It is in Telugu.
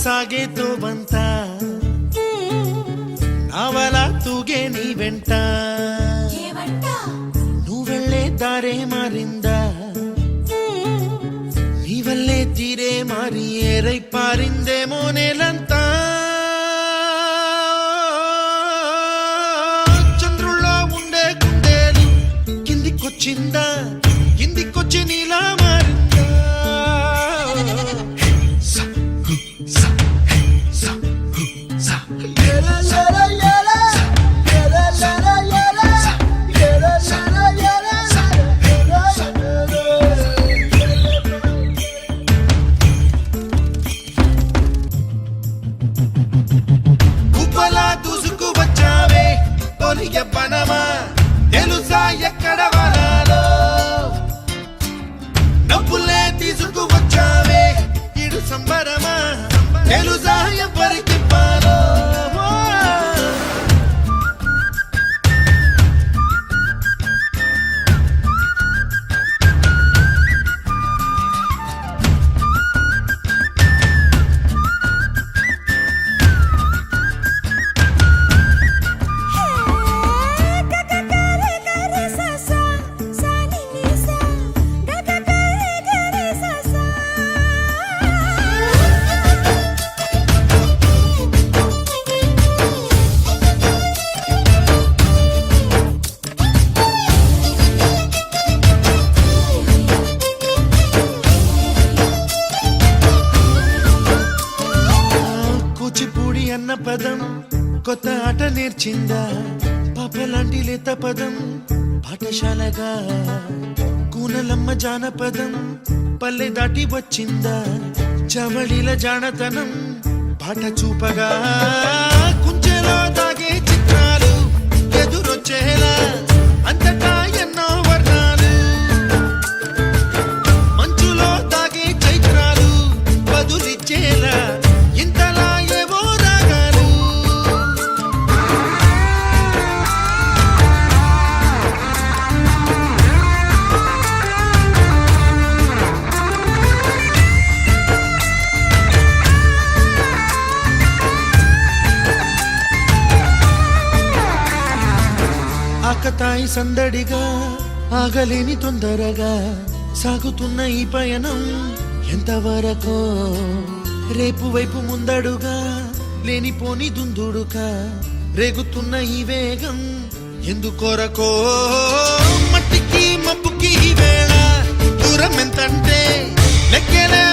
ಸಾಗೆ ತೋಬಂತ ನಾವಲ ತೂಗೆ ನೀ వెంట నువ్వెళ్ళే దారే మారింద నీ వల్లే తీరే మారి ఏరై పారిందేమో నేలంతా చంద్రుల్లో ఉండే గుండెలు కిందికొచ్చిందా కిందికొచ్చి నీలా మారిందా పనమా తెలుసా ఎక్కడ వరాలో డబ్బులే తీసుకువచ్చావే ఇడు సంబరమా తెలుసా ఎవరికి పాలో అన్న పదం కొత్త ఆట నేర్చిందా పాపలాంటి లేత పదం పాఠశాలగా కూనలమ్మ జానపదం పల్లె దాటి వచ్చిందా చవళిల జానతనం పాట చూపగా కుంచెలో దాగే చిత్రాలు ఎదురొచ్చేలా అంతటా ఎన్నో వర్ణాలు మంచులో దాగే చైత్రాలు బదులిచ్చేలా ఇంతలా ఆకతాయి సందడిగా ఆగలేని తొందరగా సాగుతున్న ఈ పయనం ఎంతవరకో రేపు వైపు ముందడుగా లేనిపోని దుందుడుగా రేగుతున్న ఈ వేగం ఎందుకొరకో మట్టికి మబ్బుకి ఈ వేళ దూరం ఎంతంటే లెక్కలే